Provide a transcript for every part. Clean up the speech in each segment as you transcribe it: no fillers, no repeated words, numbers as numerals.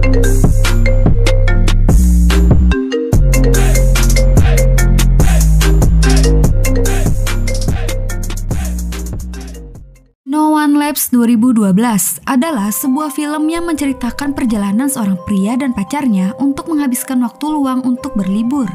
No One Lives 2012 adalah sebuah film yang menceritakan perjalanan seorang pria dan pacarnya untuk menghabiskan waktu luang untuk berlibur.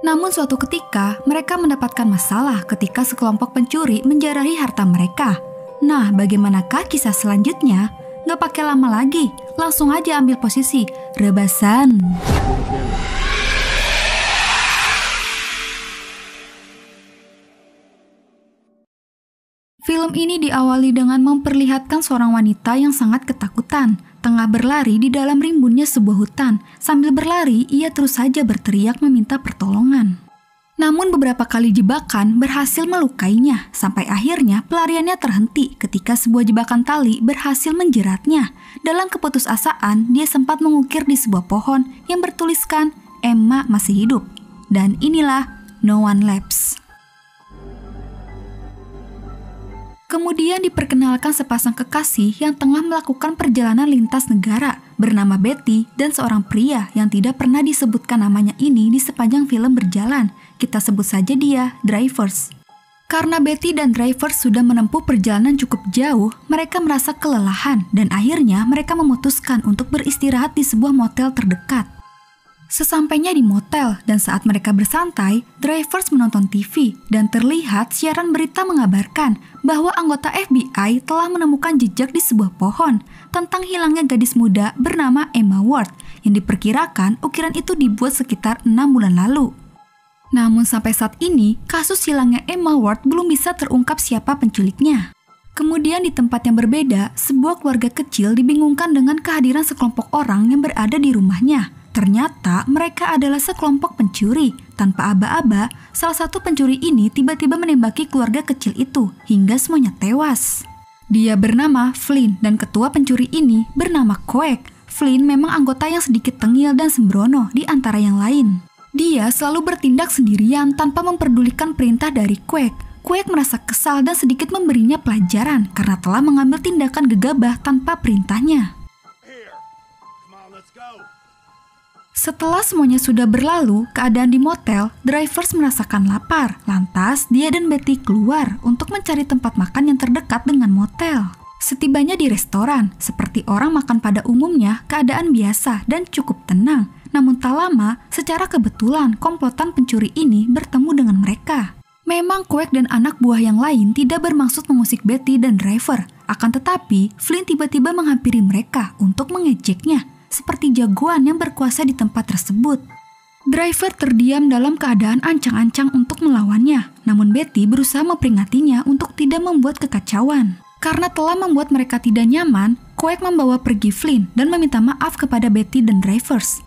Namun suatu ketika, mereka mendapatkan masalah ketika sekelompok pencuri menjarahi harta mereka. Nah, bagaimanakah kisah selanjutnya? Nggak pakai lama lagi, langsung aja ambil posisi, rebasan. Film ini diawali dengan memperlihatkan seorang wanita yang sangat ketakutan, tengah berlari di dalam rimbunnya sebuah hutan. Sambil berlari, ia terus saja berteriak meminta pertolongan. Namun beberapa kali jebakan berhasil melukainya, sampai akhirnya pelariannya terhenti ketika sebuah jebakan tali berhasil menjeratnya. Dalam keputusasaan, dia sempat mengukir di sebuah pohon yang bertuliskan, "Emma masih hidup." Dan inilah No One Lives. Kemudian diperkenalkan sepasang kekasih yang tengah melakukan perjalanan lintas negara bernama Betty dan seorang pria yang tidak pernah disebutkan namanya ini di sepanjang film berjalan. Kita sebut saja dia Drivers. Karena Betty dan Drivers sudah menempuh perjalanan cukup jauh, mereka merasa kelelahan dan akhirnya mereka memutuskan untuk beristirahat di sebuah motel terdekat. Sesampainya di motel dan saat mereka bersantai, Drivers menonton TV dan terlihat siaran berita mengabarkan bahwa anggota FBI telah menemukan jejak di sebuah pohon tentang hilangnya gadis muda bernama Emma Ward yang diperkirakan ukiran itu dibuat sekitar 6 bulan lalu. Namun sampai saat ini, kasus hilangnya Emma Ward belum bisa terungkap siapa penculiknya. Kemudian di tempat yang berbeda, sebuah keluarga kecil dibingungkan dengan kehadiran sekelompok orang yang berada di rumahnya. Ternyata mereka adalah sekelompok pencuri. Tanpa aba-aba, salah satu pencuri ini tiba-tiba menembaki keluarga kecil itu hingga semuanya tewas. Dia bernama Flynn dan ketua pencuri ini bernama Quake. Flynn memang anggota yang sedikit tengil dan sembrono di antara yang lain. Dia selalu bertindak sendirian tanpa memperdulikan perintah dari Quake. Quake merasa kesal dan sedikit memberinya pelajaran karena telah mengambil tindakan gegabah tanpa perintahnya. Setelah semuanya sudah berlalu, keadaan di motel, Drivers merasakan lapar. Lantas, dia dan Betty keluar untuk mencari tempat makan yang terdekat dengan motel. Setibanya di restoran, seperti orang makan pada umumnya, keadaan biasa dan cukup tenang. Namun tak lama, secara kebetulan komplotan pencuri ini bertemu dengan mereka. Memang Quake dan anak buah yang lain tidak bermaksud mengusik Betty dan Driver. Akan tetapi, Flynn tiba-tiba menghampiri mereka untuk mengejeknya, seperti jagoan yang berkuasa di tempat tersebut. Driver terdiam dalam keadaan ancang-ancang untuk melawannya, namun Betty berusaha memperingatinya untuk tidak membuat kekacauan. Karena telah membuat mereka tidak nyaman, Quake membawa pergi Flynn dan meminta maaf kepada Betty dan Drivers.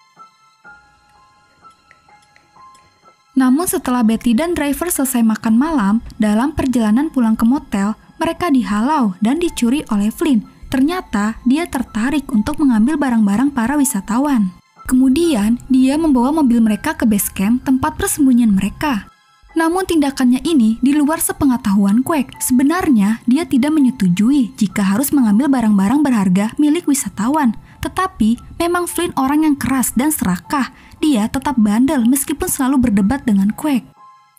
Namun setelah Betty dan Drivers selesai makan malam, dalam perjalanan pulang ke motel, mereka dihalau dan dicuri oleh Flynn. Ternyata dia tertarik untuk mengambil barang-barang para wisatawan. Kemudian dia membawa mobil mereka ke base camp tempat persembunyian mereka. Namun tindakannya ini di luar sepengetahuan Quake. Sebenarnya dia tidak menyetujui jika harus mengambil barang-barang berharga milik wisatawan. Tetapi memang Flynn orang yang keras dan serakah. Dia tetap bandel meskipun selalu berdebat dengan Quake.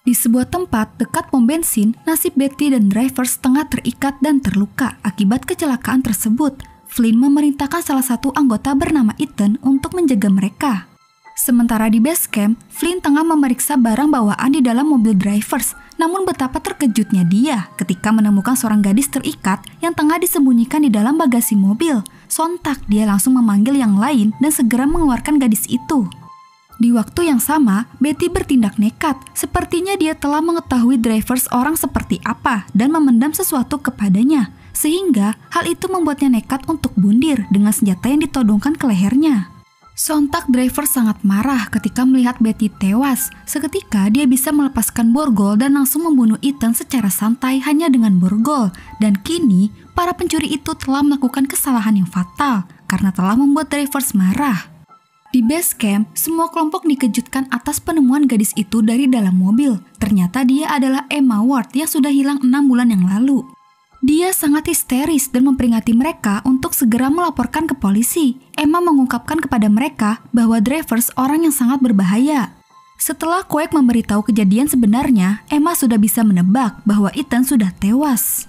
Di sebuah tempat dekat pom bensin, nasib Betty dan Drivers tengah terikat dan terluka akibat kecelakaan tersebut. Flynn memerintahkan salah satu anggota bernama Ethan untuk menjaga mereka. Sementara di base camp, Flynn tengah memeriksa barang bawaan di dalam mobil Drivers. Namun betapa terkejutnya dia ketika menemukan seorang gadis terikat yang tengah disembunyikan di dalam bagasi mobil. Sontak dia langsung memanggil yang lain dan segera mengeluarkan gadis itu. Di waktu yang sama, Betty bertindak nekat. Sepertinya dia telah mengetahui Drivers orang seperti apa dan memendam sesuatu kepadanya. Sehingga hal itu membuatnya nekat untuk bundir dengan senjata yang ditodongkan ke lehernya. Sontak Drivers sangat marah ketika melihat Betty tewas. Seketika dia bisa melepaskan borgol dan langsung membunuh Ethan secara santai hanya dengan borgol. Dan kini, para pencuri itu telah melakukan kesalahan yang fatal karena telah membuat Drivers marah. Di base camp, semua kelompok dikejutkan atas penemuan gadis itu dari dalam mobil. Ternyata dia adalah Emma Ward yang sudah hilang 6 bulan yang lalu. Dia sangat histeris dan memperingati mereka untuk segera melaporkan ke polisi. Emma mengungkapkan kepada mereka bahwa Drivers orang yang sangat berbahaya. Setelah Quake memberitahu kejadian sebenarnya, Emma sudah bisa menebak bahwa Ethan sudah tewas.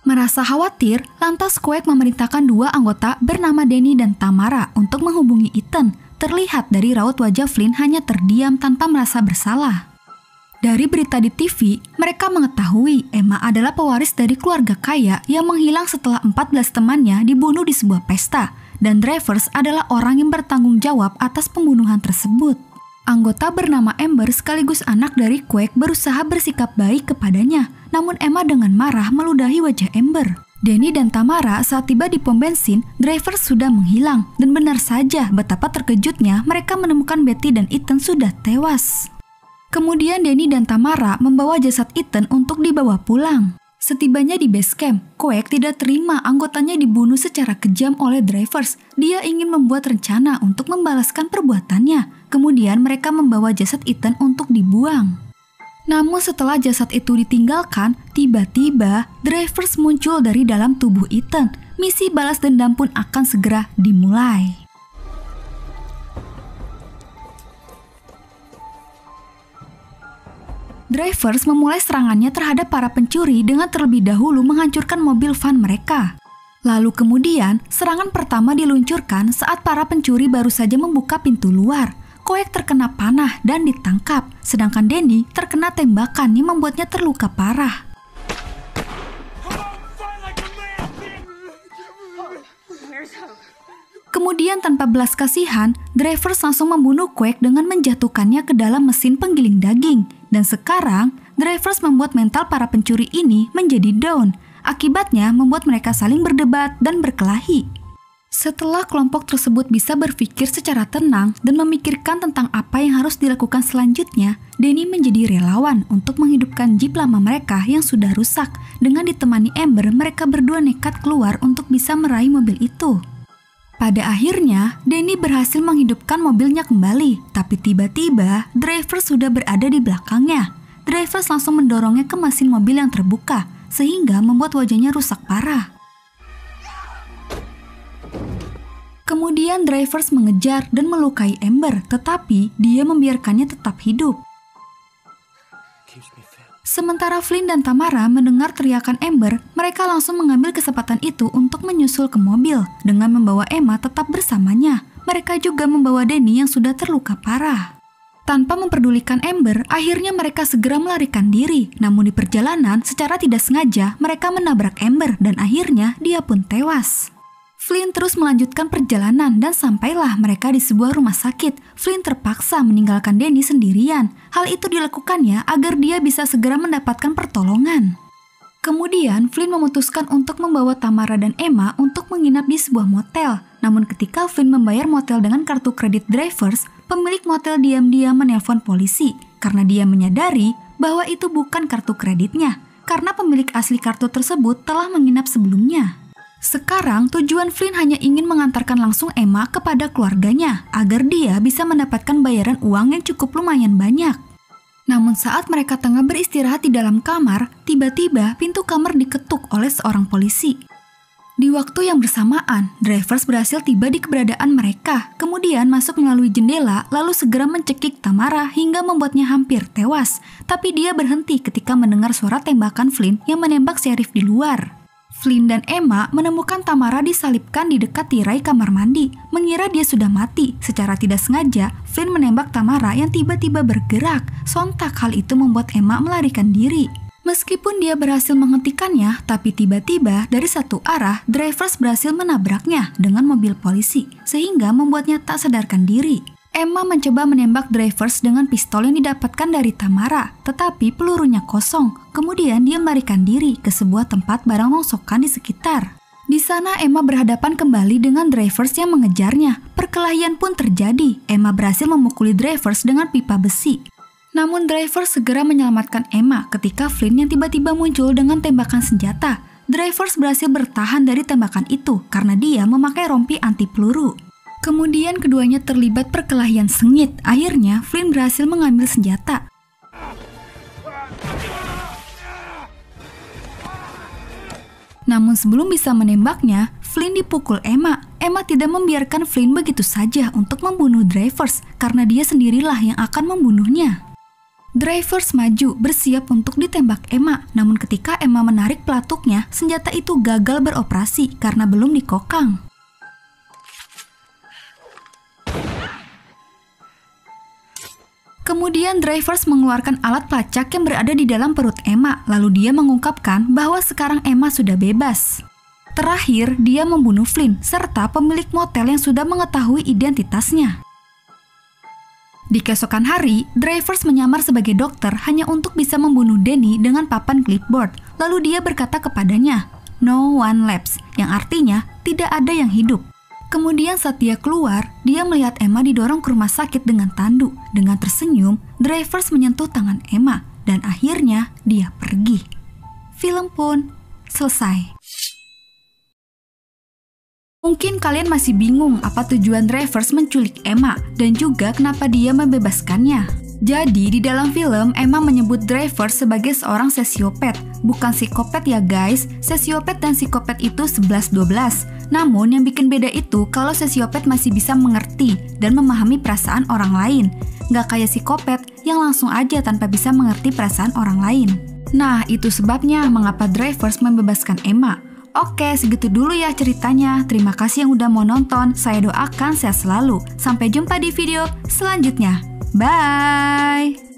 Merasa khawatir, lantas Quake memerintahkan dua anggota bernama Danny dan Tamara untuk menghubungi Ethan. Terlihat dari raut wajah Flynn hanya terdiam tanpa merasa bersalah. Dari berita di TV, mereka mengetahui Emma adalah pewaris dari keluarga kaya yang menghilang setelah 14 temannya dibunuh di sebuah pesta, dan Drivers adalah orang yang bertanggung jawab atas pembunuhan tersebut. Anggota bernama Amber sekaligus anak dari Quake berusaha bersikap baik kepadanya, namun Emma dengan marah meludahi wajah Amber. Danny dan Tamara saat tiba di pom bensin, Drivers sudah menghilang, dan benar saja betapa terkejutnya mereka menemukan Betty dan Ethan sudah tewas. Kemudian Danny dan Tamara membawa jasad Ethan untuk dibawa pulang. Setibanya di base camp, Quake tidak terima anggotanya dibunuh secara kejam oleh Drivers. Dia ingin membuat rencana untuk membalaskan perbuatannya. Kemudian mereka membawa jasad Ethan untuk dibuang. Namun setelah jasad itu ditinggalkan, tiba-tiba Drivers muncul dari dalam tubuh Ethan. Misi balas dendam pun akan segera dimulai. Drivers memulai serangannya terhadap para pencuri dengan terlebih dahulu menghancurkan mobil van mereka. Lalu kemudian, serangan pertama diluncurkan saat para pencuri baru saja membuka pintu luar. Quake terkena panah dan ditangkap, sedangkan Danny terkena tembakan yang membuatnya terluka parah. Kemudian tanpa belas kasihan, Drivers langsung membunuh Quake dengan menjatuhkannya ke dalam mesin penggiling daging. Dan sekarang, Drivers membuat mental para pencuri ini menjadi down. Akibatnya membuat mereka saling berdebat dan berkelahi. Setelah kelompok tersebut bisa berpikir secara tenang dan memikirkan tentang apa yang harus dilakukan selanjutnya, Danny menjadi relawan untuk menghidupkan jeep lama mereka yang sudah rusak. Dengan ditemani Amber, mereka berdua nekat keluar untuk bisa meraih mobil itu. Pada akhirnya, Danny berhasil menghidupkan mobilnya kembali, tapi tiba-tiba Drivers sudah berada di belakangnya. Drivers langsung mendorongnya ke mesin mobil yang terbuka, sehingga membuat wajahnya rusak parah. Kemudian Drivers mengejar dan melukai Amber, tetapi dia membiarkannya tetap hidup. Sementara Flynn dan Tamara mendengar teriakan Amber, mereka langsung mengambil kesempatan itu untuk menyusul ke mobil dengan membawa Emma tetap bersamanya. Mereka juga membawa Danny yang sudah terluka parah. Tanpa memperdulikan Amber, akhirnya mereka segera melarikan diri. Namun di perjalanan, secara tidak sengaja, mereka menabrak Amber dan akhirnya dia pun tewas. Flynn terus melanjutkan perjalanan dan sampailah mereka di sebuah rumah sakit. Flynn terpaksa meninggalkan Danny sendirian. Hal itu dilakukannya agar dia bisa segera mendapatkan pertolongan. Kemudian Flynn memutuskan untuk membawa Tamara dan Emma untuk menginap di sebuah motel. Namun ketika Flynn membayar motel dengan kartu kredit Drivers, pemilik motel diam-diam menelpon polisi karena dia menyadari bahwa itu bukan kartu kreditnya, karena pemilik asli kartu tersebut telah menginap sebelumnya. Sekarang tujuan Flynn hanya ingin mengantarkan langsung Emma kepada keluarganya agar dia bisa mendapatkan bayaran uang yang cukup lumayan banyak. Namun saat mereka tengah beristirahat di dalam kamar, tiba-tiba pintu kamar diketuk oleh seorang polisi. Di waktu yang bersamaan, Drivers berhasil tiba di keberadaan mereka, kemudian masuk melalui jendela lalu segera mencekik Tamara hingga membuatnya hampir tewas. Tapi dia berhenti ketika mendengar suara tembakan Flynn yang menembak Sheriff di luar. Flynn dan Emma menemukan Tamara disalibkan di dekat tirai kamar mandi. Mengira dia sudah mati, secara tidak sengaja Flynn menembak Tamara yang tiba-tiba bergerak. Sontak hal itu membuat Emma melarikan diri. Meskipun dia berhasil menghentikannya, tapi tiba-tiba dari satu arah Drivers berhasil menabraknya dengan mobil polisi, sehingga membuatnya tak sadarkan diri. Emma mencoba menembak Drivers dengan pistol yang didapatkan dari Tamara, tetapi pelurunya kosong. Kemudian dia melarikan diri ke sebuah tempat barang rongsokan di sekitar. Di sana Emma berhadapan kembali dengan Drivers yang mengejarnya. Perkelahian pun terjadi. Emma berhasil memukuli Drivers dengan pipa besi. Namun Drivers segera menyelamatkan Emma ketika Flynn yang tiba-tiba muncul dengan tembakan senjata. Drivers berhasil bertahan dari tembakan itu karena dia memakai rompi anti peluru. Kemudian keduanya terlibat perkelahian sengit. Akhirnya Flynn berhasil mengambil senjata. Namun sebelum bisa menembaknya, Flynn dipukul Emma. Emma tidak membiarkan Flynn begitu saja untuk membunuh Dreyfus karena dia sendirilah yang akan membunuhnya. Dreyfus maju bersiap untuk ditembak Emma, namun ketika Emma menarik pelatuknya, senjata itu gagal beroperasi karena belum dikokang. Kemudian Dreyfus mengeluarkan alat pelacak yang berada di dalam perut Emma, lalu dia mengungkapkan bahwa sekarang Emma sudah bebas. Terakhir, dia membunuh Flynn serta pemilik motel yang sudah mengetahui identitasnya. Di keesokan hari, Dreyfus menyamar sebagai dokter hanya untuk bisa membunuh Danny dengan papan clipboard. Lalu dia berkata kepadanya, "No one lives," yang artinya tidak ada yang hidup. Kemudian saat dia keluar, dia melihat Emma didorong ke rumah sakit dengan tanduk. Dengan tersenyum, Dreyfus menyentuh tangan Emma dan akhirnya dia pergi. Film pun selesai. Mungkin kalian masih bingung apa tujuan Dreyfus menculik Emma dan juga kenapa dia membebaskannya. Jadi di dalam film, Emma menyebut Dreyfus sebagai seorang sosiopat. Bukan psikopat ya guys, sosiopat dan psikopat itu 11-12. Namun yang bikin beda itu kalau sosiopat masih bisa mengerti dan memahami perasaan orang lain. Nggak kayak psikopat yang langsung aja tanpa bisa mengerti perasaan orang lain. Nah, itu sebabnya mengapa Dreyfus membebaskan Emma. Oke, segitu dulu ya ceritanya. Terima kasih yang udah mau nonton. Saya doakan sehat selalu. Sampai jumpa di video selanjutnya. Bye!